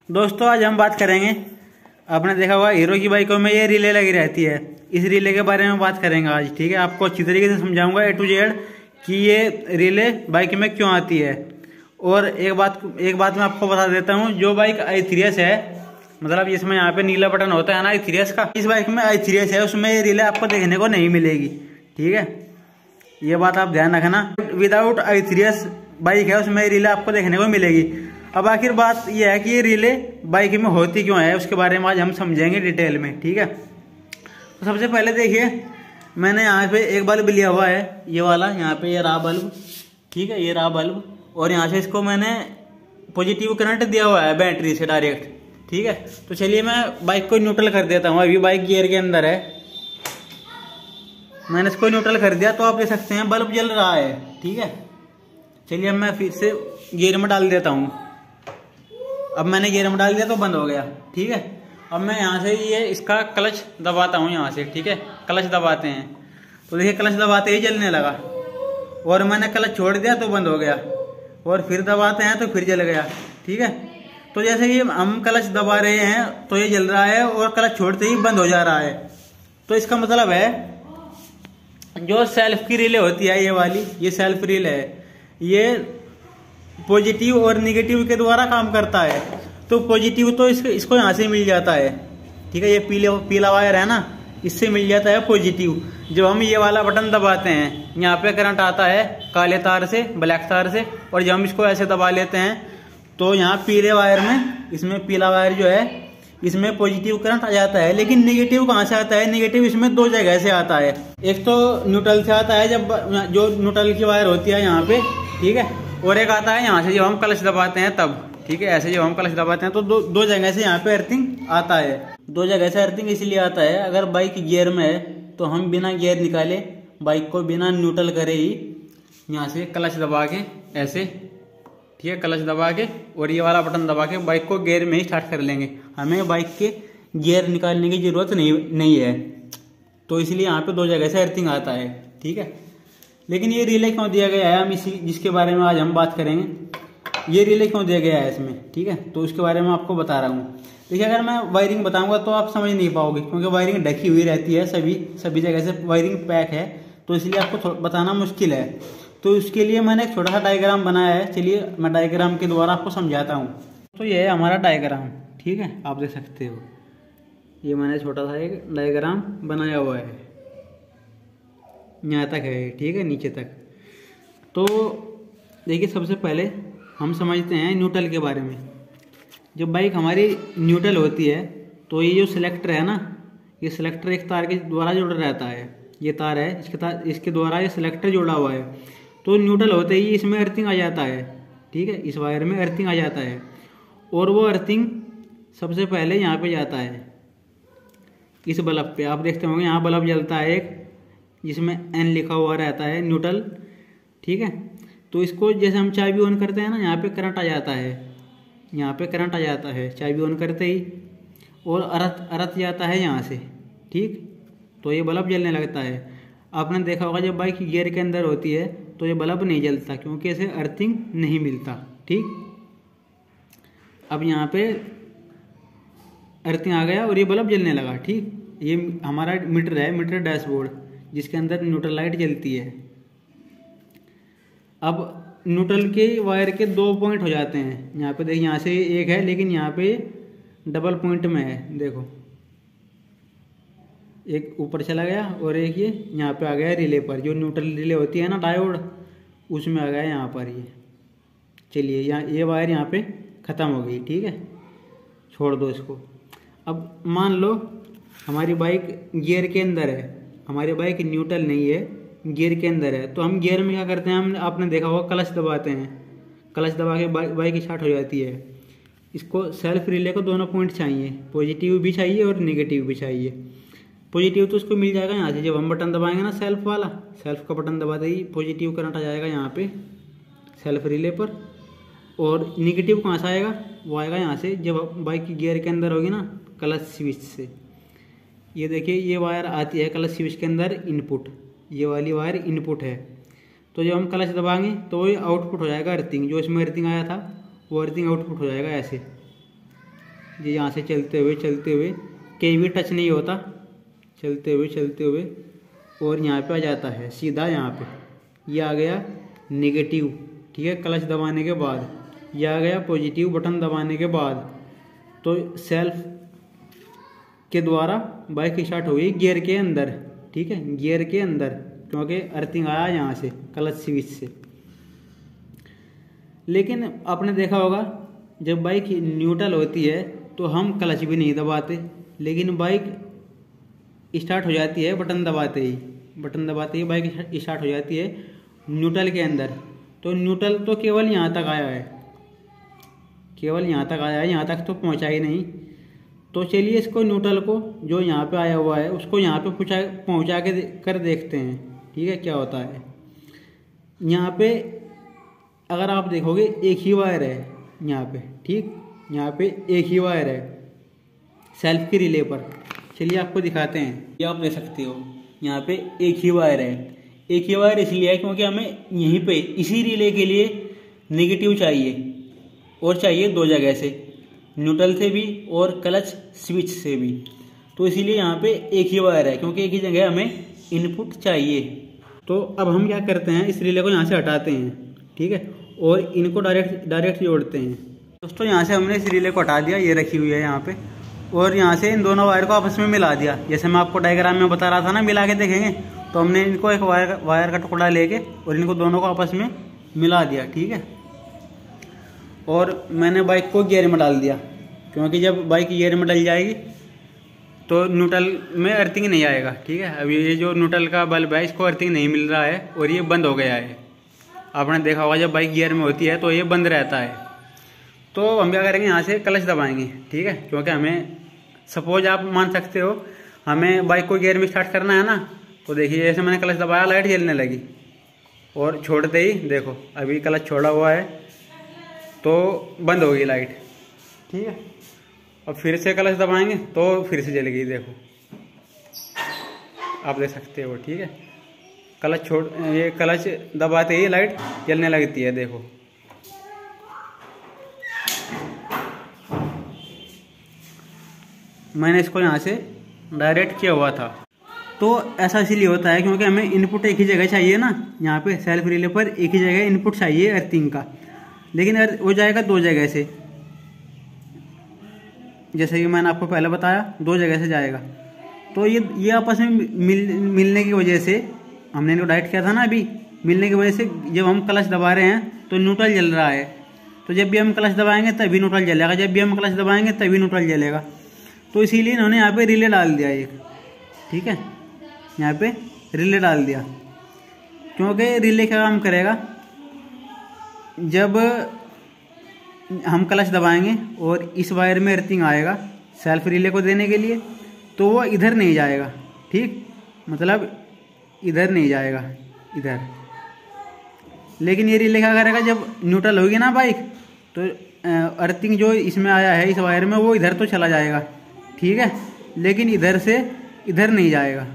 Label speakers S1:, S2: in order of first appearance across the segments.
S1: दोस्तों आज हम बात करेंगे, आपने देखा होगा हीरो की बाइकों में ये रिले लगी रहती है। इस रिले के बारे में बात करेंगे आज। ठीक है, आपको अच्छी तरीके से समझाऊंगा A to Z कि ये रिले बाइक में क्यों आती है। और एक बात मैं आपको बता देता हूँ, जो बाइक i3s है, मतलब इसमें यहाँ पे नीला बटन होता है ना i3s का, इस बाइक में i3s है, उसमें ये रिले आपको देखने को नहीं मिलेगी। ठीक है, ये बात आप ध्यान रखना। विदाउट i3s बाइक है, उसमें रिले आपको देखने को मिलेगी। अब आखिर बात यह है कि ये रिले बाइक में होती क्यों है, उसके बारे में आज हम समझेंगे डिटेल में। ठीक है, तो सबसे पहले देखिए, मैंने यहाँ पे एक बल्ब लिया हुआ है, ये वाला, यहाँ पे ये रहा बल्ब। ठीक है, ये रहा बल्ब, और यहाँ से इसको मैंने पॉजिटिव करंट दिया हुआ है बैटरी से डायरेक्ट। ठीक है, तो चलिए मैं बाइक को न्यूट्रल कर देता हूँ। अभी बाइक गियर के अंदर है, मैंने इसको न्यूट्रल कर दिया, तो आप देख सकते हैं बल्ब जल रहा है। ठीक है, चलिए अब मैं फिर से गियर में डाल देता हूँ। अब मैंने गियर में डाल दिया तो बंद हो गया। ठीक है, अब मैं यहाँ से ये इसका क्लच दबाता हूँ यहाँ से। ठीक है, क्लच दबाते हैं तो देखिए क्लच दबाते ही जलने लगा, और मैंने क्लच छोड़ दिया तो बंद हो गया, और फिर दबाते हैं तो फिर जल गया। ठीक है, तो जैसे कि हम क्लच दबा रहे हैं तो ये जल रहा है, और क्लच छोड़ते ही बंद हो जा रहा है। तो इसका मतलब है जो सेल्फ की रिले होती है, ये वाली, ये सेल्फ रिले है, ये पॉजिटिव और निगेटिव के द्वारा काम करता है। तो पॉजिटिव तो इसको यहाँ से मिल जाता है। ठीक है, ये पीला वायर है ना, इससे मिल जाता है पॉजिटिव। जब हम ये वाला बटन दबाते हैं, यहाँ पे करंट आता है काले तार से, ब्लैक तार से, और जब हम इसको ऐसे दबा लेते हैं तो यहाँ पीले वायर में, इसमें पीला वायर जो है, इसमें पॉजिटिव करंट आ जाता है। लेकिन निगेटिव कहाँ से आता है? निगेटिव इसमें दो जगह से आता है। एक तो न्यूट्रल से आता है, जब जो न्यूट्रल की वायर होती है यहाँ पे, ठीक है, और एक आता है यहाँ से जब हम क्लच दबाते हैं तब। ठीक है, ऐसे जब हम क्लच दबाते हैं तो दो जगह से यहाँ पे अर्थिंग आता है। दो जगह से अर्थिंग इसलिए आता है, अगर बाइक गियर में है तो हम बिना गियर निकाले, बाइक को बिना न्यूट्रल करे ही यहाँ से क्लच दबा के ऐसे, ठीक है, क्लच दबा के और ये वाला बटन दबा के बाइक को गियर में ही स्टार्ट कर लेंगे। हमें बाइक के गियर निकालने की जरूरत नहीं है। तो इसलिए यहाँ पे दो जगह से अर्थिंग आता है। ठीक है, लेकिन ये रिले क्यों दिया गया है, हम इसी जिसके बारे में आज हम बात करेंगे, ये रिले क्यों दिया गया है इसमें। ठीक है, तो उसके बारे में आपको बता रहा हूँ। देखिए, अगर मैं वायरिंग बताऊंगा तो आप समझ नहीं पाओगे, क्योंकि वायरिंग ढकी हुई रहती है, सभी जगह से वायरिंग पैक है, तो इसलिए आपको बताना मुश्किल है। तो उसके लिए मैंने एक छोटा सा डायग्राम बनाया है। चलिए मैं डायग्राम के द्वारा आपको समझाता हूँ। तो ये है हमारा डायग्राम। ठीक है, आप देख सकते हो, ये मैंने छोटा सा एक डायग्राम बनाया हुआ है, यहाँ तक है। ठीक है, नीचे तक। तो देखिए, सबसे पहले हम समझते हैं न्यूट्रल के बारे में। जब बाइक हमारी न्यूट्रल होती है तो ये जो सिलेक्टर है ना, ये सिलेक्टर एक तार के द्वारा जुड़ा रहता है। ये तार है, इसके द्वारा ये सिलेक्टर जुड़ा हुआ है। तो न्यूट्रल होते ही इसमें अर्थिंग आ जाता है। ठीक है, इस वायर में अर्थिंग आ जाता है, और वो अर्थिंग सबसे पहले यहाँ पे जाता है, इस बल्ब पे। आप देखते होंगे यहाँ बल्ब जलता है एक, जिसमें N लिखा हुआ रहता है, न्यूट्रल। ठीक है, तो इसको जैसे हम चाबी ऑन करते हैं ना, यहाँ पे करंट आ जाता है, यहाँ पे करंट आ जाता है चाबी ऑन करते ही, और अर्थ जाता है यहाँ से। ठीक, तो ये बल्ब जलने लगता है। आपने देखा होगा जब बाइक गियर के अंदर होती है तो ये बल्ब नहीं जलता, क्योंकि इसे अर्थिंग नहीं मिलता। ठीक, अब यहाँ पे अर्थिंग आ गया और ये बल्ब जलने लगा। ठीक, ये हमारा मीटर है, मीटर डैशबोर्ड, जिसके अंदर न्यूट्रल लाइट जलती है। अब न्यूट्रल के वायर के दो पॉइंट हो जाते हैं। यहाँ पे देखिए, यहाँ से एक है, लेकिन यहाँ पे डबल पॉइंट में है। देखो, एक ऊपर चला गया और एक ये यहाँ पे आ गया रिले पर, जो न्यूट्रल रिले होती है ना, डायोड, उसमें आ गया यहाँ पर ये। चलिए, यहाँ ये वायर यहाँ पे ख़त्म हो गई। ठीक है, छोड़ दो इसको। अब मान लो हमारी बाइक गियर के अंदर है, हमारी बाइक न्यूट्रल नहीं है, गियर के अंदर है। तो हम गियर में क्या करते हैं, हम आपने देखा होगा क्लच दबाते हैं, क्लच दबा के बाइक स्टार्ट हो जाती है। इसको सेल्फ रिले को दोनों पॉइंट चाहिए, पॉजिटिव भी चाहिए और नेगेटिव भी चाहिए। पॉजिटिव तो उसको मिल जाएगा यहाँ से, जब हम बटन दबाएंगे ना सेल्फ वाला, सेल्फ का बटन दबाते ही पॉजिटिव करंट आ जाएगा यहाँ पे सेल्फ रिले पर। और नेगेटिव कहाँ से आएगा? वो आएगा यहाँ से, जब बाइक की गियर के अंदर होगी ना, क्लच स्विच से। ये देखिए, ये वायर आती है क्लच स्विच के अंदर इनपुट, ये वाली वायर इनपुट है। तो जब हम क्लच दबाएंगे तो वो आउटपुट हो जाएगा अर्थिंग, जो इसमें अर्थिंग आया था वो अर्थिंग आउटपुट हो जाएगा ऐसे। ये यहाँ से चलते हुए कहीं भी टच नहीं होता, चलते हुए और यहाँ पे आ जाता है सीधा। यहाँ पे ये आ गया नेगेटिव, ठीक है, क्लच दबाने के बाद। ये आ गया पॉजिटिव बटन दबाने के बाद। तो सेल्फ के द्वारा बाइक स्टार्ट हो गई गियर के अंदर, ठीक है, गियर के अंदर, क्योंकि अर्थिंग आया यहाँ से क्लच स्विच से। लेकिन आपने देखा होगा जब बाइक न्यूट्रल होती है तो हम क्लच भी नहीं दबाते, लेकिन बाइक स्टार्ट हो जाती है बटन दबाते ही बाइक स्टार्ट हो जाती है न्यूट्रल के अंदर। तो न्यूट्रल तो केवल यहाँ तक आया है, यहाँ तक तो पहुँचा ही नहीं। तो चलिए इसको न्यूट्रल को जो यहाँ पे आया हुआ है उसको यहाँ पे पहुँचा के कर देखते हैं, ठीक है, क्या होता है। यहाँ पे अगर आप देखोगे एक ही वायर है यहाँ पे, ठीक, यहाँ पे एक ही वायर है सेल्फ की रिले पर। चलिए आपको दिखाते हैं, ये आप देख सकते हो यहाँ पे एक ही वायर है। एक ही वायर इसलिए है क्योंकि हमें यहीं पे इसी रिले के लिए नेगेटिव चाहिए, और चाहिए दो जगह से, न्यूट्रल से भी और क्लच स्विच से भी। तो इसीलिए यहाँ पे एक ही वायर है, क्योंकि एक ही जगह हमें इनपुट चाहिए। तो अब हम क्या करते हैं, इस रिले को यहाँ से हटाते हैं, ठीक है, और इनको डायरेक्ट जोड़ते हैं। दोस्तों यहाँ से हमने इस रिले को हटा दिया, ये रखी हुई है यहाँ पे, और यहाँ से इन दोनों वायर को आपस में मिला दिया। जैसे मैं आपको डायग्राम में बता रहा था ना, मिला के देखेंगे, तो हमने इनको एक वायर का टुकड़ा लेके और इनको दोनों को आपस में मिला दिया, ठीक है। और मैंने बाइक को गियर में डाल दिया, क्योंकि जब बाइक गियर में डल जाएगी तो न्यूट्रल में अर्थिंग नहीं आएगा, ठीक है। अभी ये जो न्यूट्रल का बल्ब है इसको अर्थिंग नहीं मिल रहा है और ये बंद हो गया है। आपने देखा होगा जब बाइक गियर में होती है तो ये बंद रहता है। तो हम क्या करेंगे, यहाँ से क्लच दबाएंगे, ठीक है, क्योंकि हमें सपोज आप मान सकते हो हमें बाइक को गियर में स्टार्ट करना है ना। तो देखिए जैसे मैंने क्लच दबाया लाइट जलने लगी, और छोड़ते ही देखो अभी क्लच छोड़ा हुआ है तो बंद हो गई लाइट, ठीक है। अब फिर से क्लच दबाएंगे तो फिर से जल गई, देखो आप देख सकते हो, ठीक है। ये क्लच दबाते ही लाइट जलने लगती है, देखो। मैंने इसको यहाँ से डायरेक्ट किया हुआ था। तो ऐसा इसलिए होता है क्योंकि हमें इनपुट एक ही जगह चाहिए ना, यहाँ पे सेल्फ रिले पर एक ही जगह इनपुट चाहिए अर्थिंग का, लेकिन हो जाएगा दो जगह से। जैसे कि मैंने आपको पहले बताया, दो जगह से जाएगा। तो ये आपस में मिलने की वजह से, हमने इनको डाइट किया था ना अभी, मिलने की वजह से जब हम क्लच दबा रहे हैं तो न्यूट्रल जल रहा है। तो जब भी हम क्लच दबाएंगे तभी न्यूट्रल जलेगा, जब भी हम क्लच दबाएंगे तभी न्यूट्रल जलेगा। तो इसीलिए इन्होंने यहाँ पे रिले डाल दिया एक, ठीक है, यहाँ पे रिले डाल दिया। क्योंकि रिले क्या काम करेगा, जब हम क्लच दबाएंगे और इस वायर में अर्थिंग आएगा सेल्फ रिले को देने के लिए, तो वो इधर नहीं जाएगा, ठीक, मतलब इधर नहीं जाएगा, इधर। लेकिन ये रिले क्या करेगा, जब न्यूट्रल होगी ना बाइक, तो अर्थिंग जो इसमें आया है इस वायर में वो इधर तो चला जाएगा, ठीक है, लेकिन इधर से इधर नहीं जाएगा।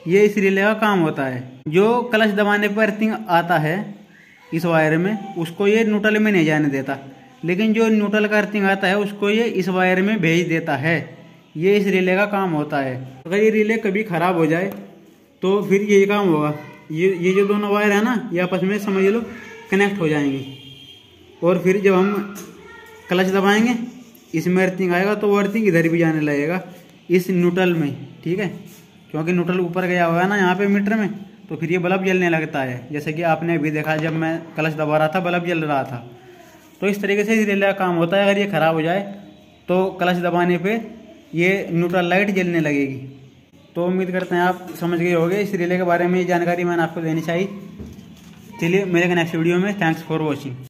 S1: ये इस रिले का काम होता है। जो क्लच दबाने पर अर्थिंग आता है इस वायर में, उसको ये न्यूट्रल में नहीं जाने देता, लेकिन जो न्यूट्रल का अर्थिंग आता है उसको ये इस वायर में भेज देता है। ये इस रिले का काम होता है। अगर ये रिले कभी खराब हो जाए तो फिर ये काम होगा, ये जो दोनों वायर है ना, ये आपस में समझ लो कनेक्ट हो जाएंगे, और फिर जब हम क्लच दबाएंगे इसमें अर्थिंग आएगा तो वो अर्थिंग इधर भी जाने लगेगा इस न्यूट्रल में, ठीक है, क्योंकि न्यूट्रल ऊपर गया हुआ है ना यहाँ पे मीटर में, तो फिर ये बल्ब जलने लगता है। जैसे कि आपने अभी देखा, जब मैं क्लच दबा रहा था बल्ब जल रहा था। तो इस तरीके से इस रिले का काम होता है। अगर ये ख़राब हो जाए तो क्लच दबाने पे ये न्यूट्रल लाइट जलने लगेगी। तो उम्मीद करते हैं आप समझ गए होंगे इस रिले के बारे में। ये जानकारी मैंने आपको देनी चाहिए। चलिए मिलेंगे नेक्स्ट वीडियो में। Thanks for watching.